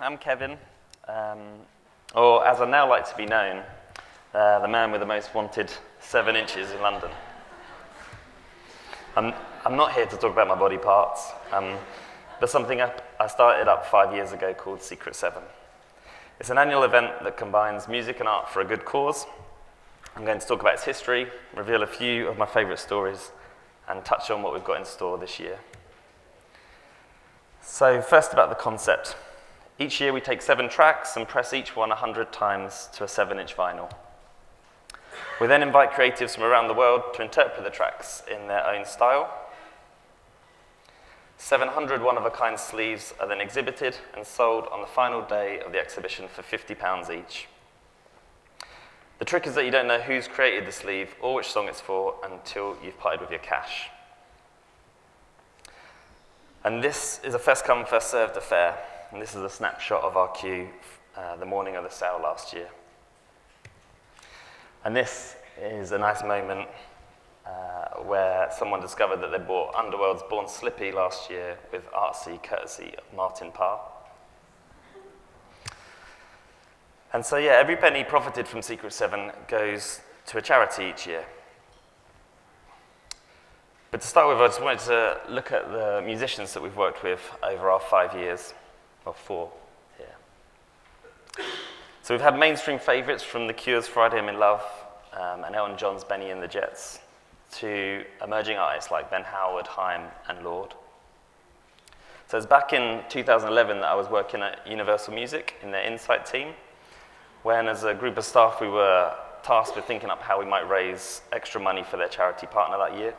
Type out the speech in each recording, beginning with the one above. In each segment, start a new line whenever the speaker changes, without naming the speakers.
I'm Kevin, or as I now like to be known, the man with the most wanted 7 inches in London. I'm not here to talk about my body parts, but something I started up 5 years ago called Secret 7. It's an annual event that combines music and art for a good cause. I'm going to talk about its history, reveal a few of my favourite stories, and touch on what we've got in store this year. So first about the concept. Each year we take 7 tracks and press each one 100 times to a 7-inch vinyl. We then invite creatives from around the world to interpret the tracks in their own style. 700 one-of-a-kind sleeves are then exhibited and sold on the final day of the exhibition for £50 each. The trick is that you don't know who's created the sleeve or which song it's for until you've parted with your cash. And this is a first-come, first-served affair, and this is a snapshot of our queue the morning of the sale last year. And this is a nice moment where someone discovered that they bought Underworld's Born Slippy last year with Artsy, courtesy of Martin Parr. And so, yeah, every penny profited from Secret 7 goes to a charity each year. But to start with, I just wanted to look at the musicians that we've worked with over our 5 years, or 4 here. So we've had mainstream favourites from The Cure's Friday I'm in Love, and Elton John's Benny and the Jets, to emerging artists like Ben Howard, Haim, and Lord. So it's back in 2011 that I was working at Universal Music in their Insight team, when as a group of staff we were tasked with thinking up how we might raise extra money for their charity partner that year.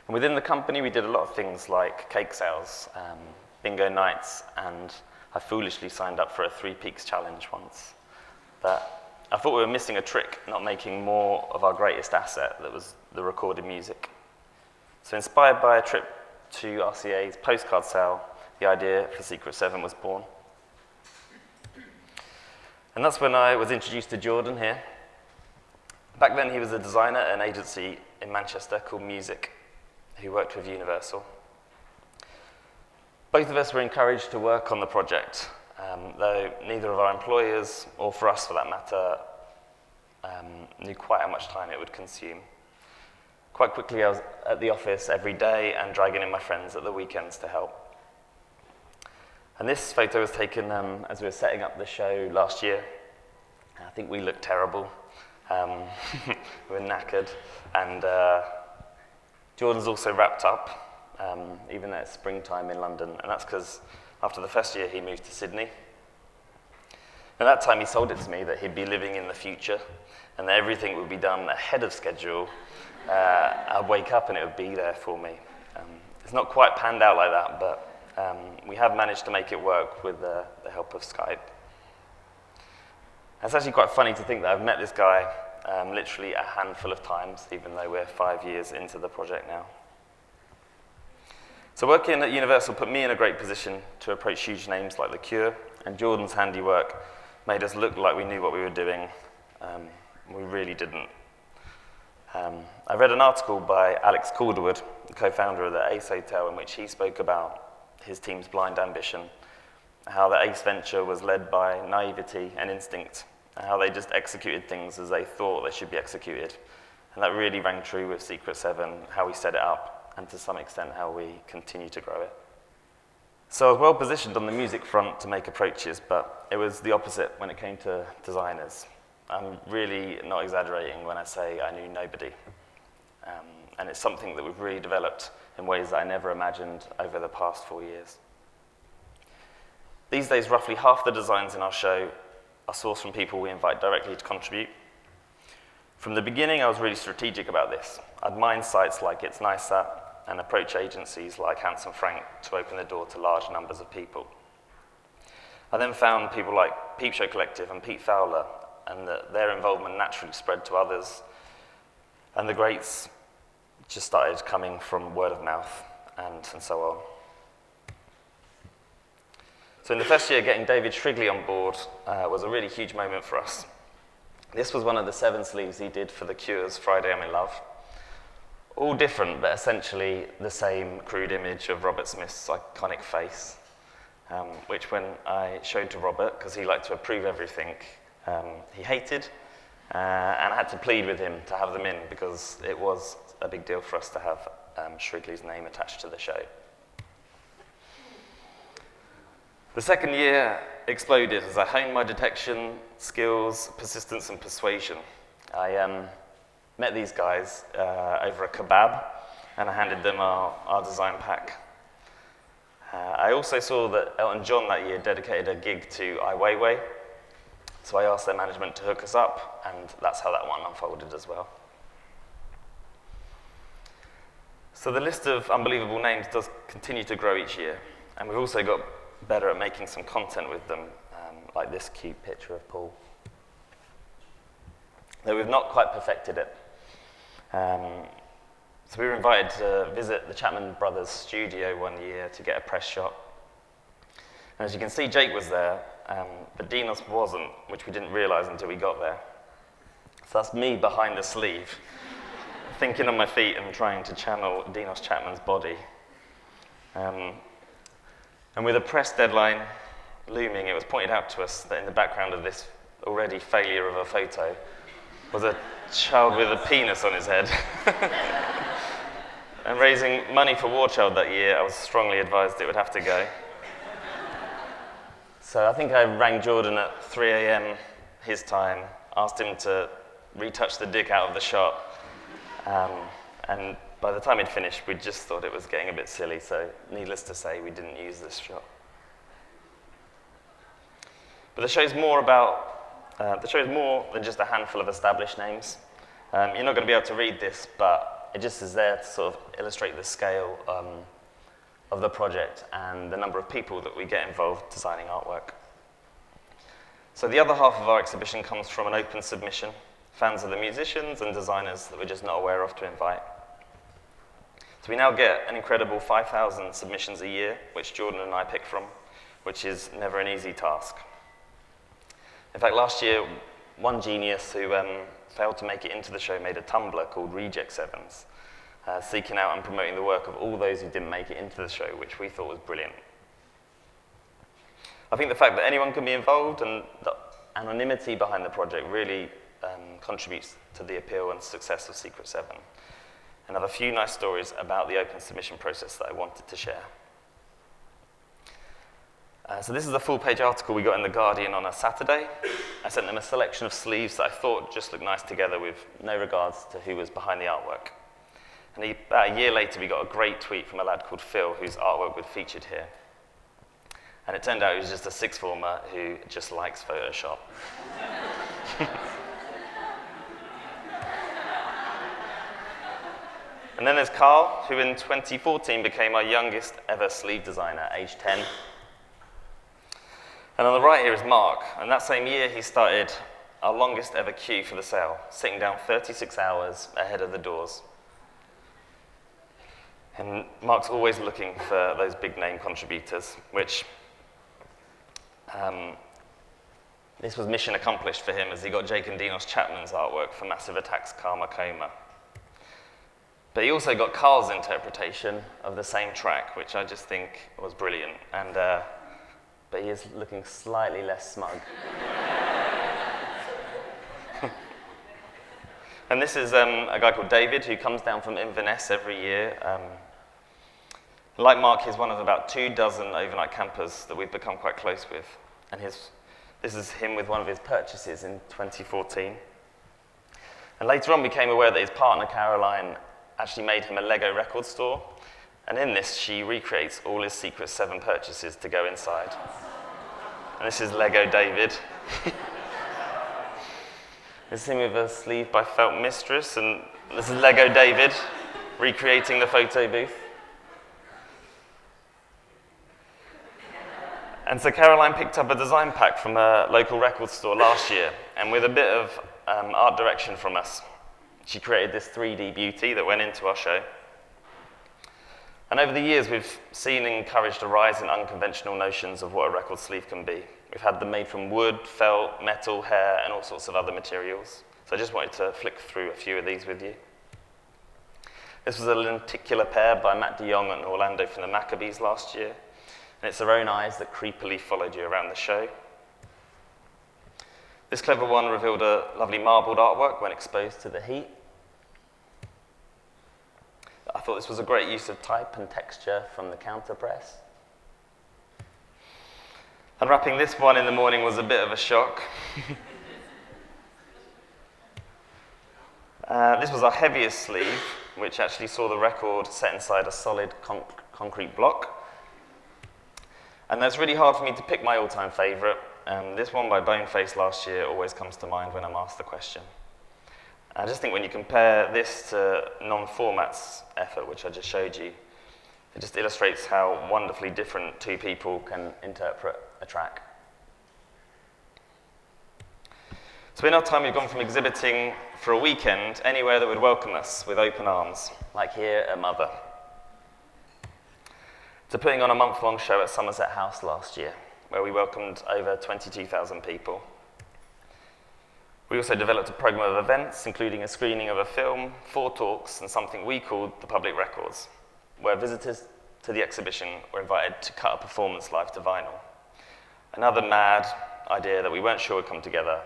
And within the company we did a lot of things like cake sales, bingo nights, and I foolishly signed up for a 3 Peaks challenge once. But I thought we were missing a trick, not making more of our greatest asset, that was the recorded music. So inspired by a trip to RCA's postcard sale, the idea for Secret 7 was born. And that's when I was introduced to Jordan here. Back then he was a designer at an agency in Manchester called Music, who worked with Universal. Both of us were encouraged to work on the project, though neither of our employers, or for us for that matter, knew quite how much time it would consume. Quite quickly I was at the office every day and dragging in my friends at the weekends to help. And this photo was taken as we were setting up the show last year. I think we looked terrible. We were knackered, and Jordan's also wrapped up, even though it's springtime in London, and that's because after the first year he moved to Sydney. At that time he sold it to me that he'd be living in the future and that everything would be done ahead of schedule. I'd wake up and it would be there for me. It's not quite panned out like that, but we have managed to make it work with the help of Skype. It's actually quite funny to think that I've met this guy literally a handful of times, even though we're 5 years into the project now. So working at Universal put me in a great position to approach huge names like The Cure, and Jordan's handiwork made us look like we knew what we were doing. We really didn't. I read an article by Alex Calderwood, the co-founder of the Ace Hotel, in which he spoke about his team's blind ambition, how the Ace venture was led by naivety and instinct, and how they just executed things as they thought they should be executed. And that really rang true with Secret 7, how we set it up, and to some extent how we continue to grow it. So I was well positioned on the music front to make approaches, but it was the opposite when it came to designers. I'm really not exaggerating when I say I knew nobody. And it's something that we've really developed in ways that I never imagined over the past 4 years. These days, roughly half the designs in our show are sourced from people we invite directly to contribute. From the beginning, I was really strategic about this. I'd mine sites like It's Nicer and approach agencies like Handsome Frank to open the door to large numbers of people. I then found people like Peep Show Collective and Pete Fowler, and their involvement naturally spread to others. And the greats just started coming from word of mouth and so on. So in the first year, getting David Shrigley on board was a really huge moment for us. This was one of the 7 sleeves he did for The Cure's Friday I'm in Love. All different, but essentially the same crude image of Robert Smith's iconic face. which when I showed to Robert, because he liked to approve everything, he hated, and I had to plead with him to have them in because it was a big deal for us to have Shrigley's name attached to the show. The second year exploded as I honed my detection skills, persistence, and persuasion. I met these guys over a kebab, and I handed them our design pack. I also saw that Elton John that year dedicated a gig to Ai Weiwei, so I asked their management to hook us up, and that's how that one unfolded as well. So the list of unbelievable names does continue to grow each year, and we've also got better at making some content with them, like this cute picture of Paul. Though we've not quite perfected it. So we were invited to visit the Chapman Brothers studio one year to get a press shot. And as you can see, Jake was there, but Dinos wasn't, which we didn't realize until we got there. So that's me behind the sleeve, thinking on my feet and trying to channel Dinos Chapman's body. And with a press deadline looming, it was pointed out to us that in the background of this already failure of a photo was a child with a penis on his head. And raising money for War Child that year, I was strongly advised it would have to go. So I think I rang Jordan at 3 a.m. his time, asked him to retouch the dick out of the shot. And by the time he'd finished, we just thought it was getting a bit silly, so needless to say, we didn't use this shot. But the show's more than just a handful of established names. You're not going to be able to read this, but it just is there to sort of illustrate the scale of the project and the number of people that we get involved designing artwork. So the other half of our exhibition comes from an open submission, fans of the musicians and designers that we're just not aware of to invite. So we now get an incredible 5,000 submissions a year, which Jordan and I pick from, which is never an easy task. In fact, last year, one genius who failed to make it into the show made a Tumblr called Reject Sevens, seeking out and promoting the work of all those who didn't make it into the show, which we thought was brilliant. I think the fact that anyone can be involved and the anonymity behind the project really contributes to the appeal and success of Secret 7. And I have a few nice stories about the open submission process that I wanted to share. So this is a full-page article we got in The Guardian on a Saturday. I sent them a selection of sleeves that I thought just looked nice together with no regards to who was behind the artwork. And about a year later, we got a great tweet from a lad called Phil, whose artwork was featured here. And it turned out he was just a sixth former who just likes Photoshop. And then there's Carl, who in 2014 became our youngest ever sleeve designer, age 10. And on the right here is Mark, and that same year he started our longest ever queue for the sale, sitting down 36 hours ahead of the doors. And Mark's always looking for those big name contributors, which this was mission accomplished for him as he got Jake and Dinos Chapman's artwork for Massive Attack's Karma Coma. But he also got Carl's interpretation of the same track, which I just think was brilliant. And but he is looking slightly less smug. And this is a guy called David who comes down from Inverness every year. Like Mark, he's one of about 24 overnight campers that we've become quite close with. And this is him with one of his purchases in 2014. And later on, we became aware that his partner, Caroline, actually made him a Lego record store. And in this, she recreates all his Secret 7 purchases to go inside. And this is Lego David. This is him with a sleeve by Felt Mistress, and this is Lego David recreating the photo booth. And so Caroline picked up a design pack from a local record store last year, and with a bit of art direction from us, she created this 3D beauty that went into our show. And over the years, we've seen and encouraged a rise in unconventional notions of what a record sleeve can be. We've had them made from wood, felt, metal, hair, and all sorts of other materials. So I just wanted to flick through a few of these with you. This was a lenticular pair by Matt de Jong and Orlando from the Maccabees last year. and it's their own eyes that creepily followed you around the show. This clever one revealed a lovely marbled artwork when exposed to the heat. I thought this was a great use of type and texture from the counter press. Unwrapping this one in the morning was a bit of a shock. This was our heaviest sleeve, which actually saw the record set inside a solid concrete block. And that's really hard for me to pick my all-time favourite. This one by Boneface last year always comes to mind when I'm asked the question. I just think when you compare this to Non-Format's effort, which I just showed you, it just illustrates how wonderfully different two people can interpret a track. So in our time, we've gone from exhibiting for a weekend anywhere that would welcome us with open arms, like here at Mother, to putting on a month-long show at Somerset House last year, where we welcomed over 22,000 people. We also developed a program of events, including a screening of a film, 4 talks, and something we called the Public Records, where visitors to the exhibition were invited to cut a performance live to vinyl. Another mad idea that we weren't sure would come together,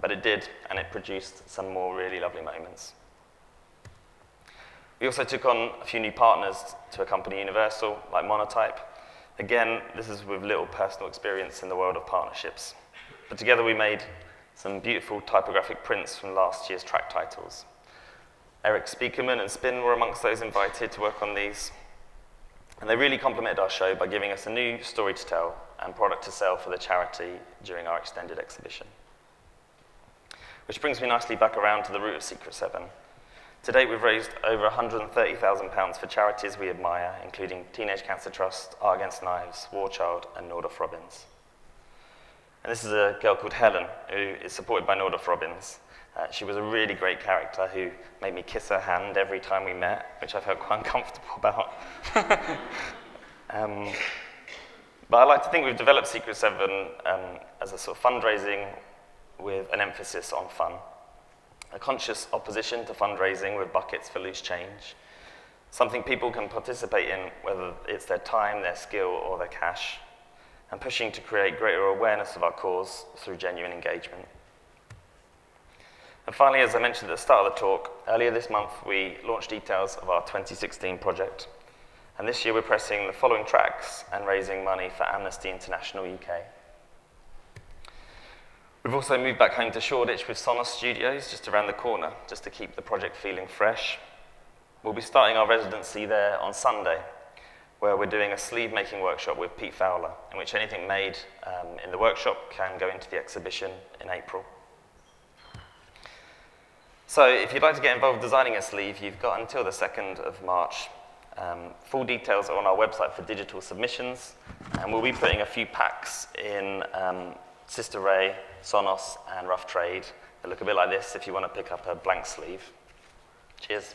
but it did, and it produced some more really lovely moments. We also took on a few new partners to accompany Universal, like Monotype. Again, this is with little personal experience in the world of partnerships. But together we made some beautiful typographic prints from last year's track titles. Eric Spiekerman and Spin were amongst those invited to work on these. And they really complemented our show by giving us a new story to tell and product to sell for the charity during our extended exhibition. Which brings me nicely back around to the root of Secret 7. To date, we've raised over £130,000 for charities we admire, including Teenage Cancer Trust, Art Against Knives, War Child, and Nordoff Robbins. And this is a girl called Helen, who is supported by Nordoff Robbins. She was a really great character who made me kiss her hand every time we met, which I felt quite uncomfortable about. But I like to think we've developed Secret 7 as a sort of fundraising with an emphasis on fun. A conscious opposition to fundraising with buckets for loose change. Something people can participate in, whether it's their time, their skill, or their cash. And pushing to create greater awareness of our cause through genuine engagement. And finally, as I mentioned at the start of the talk, earlier this month we launched details of our 2016 project. And this year we're pressing the following tracks and raising money for Amnesty International UK. We've also moved back home to Shoreditch with Sonos Studios just around the corner, just to keep the project feeling fresh. We'll be starting our residency there on Sunday, where we're doing a sleeve-making workshop with Pete Fowler, in which anything made in the workshop can go into the exhibition in April. So if you'd like to get involved designing a sleeve, you've got until the 2nd of March. Full details are on our website for digital submissions, and we'll be putting a few packs in Sister Ray, Sonos, and Rough Trade. They look a bit like this if you want to pick up a blank sleeve. Cheers.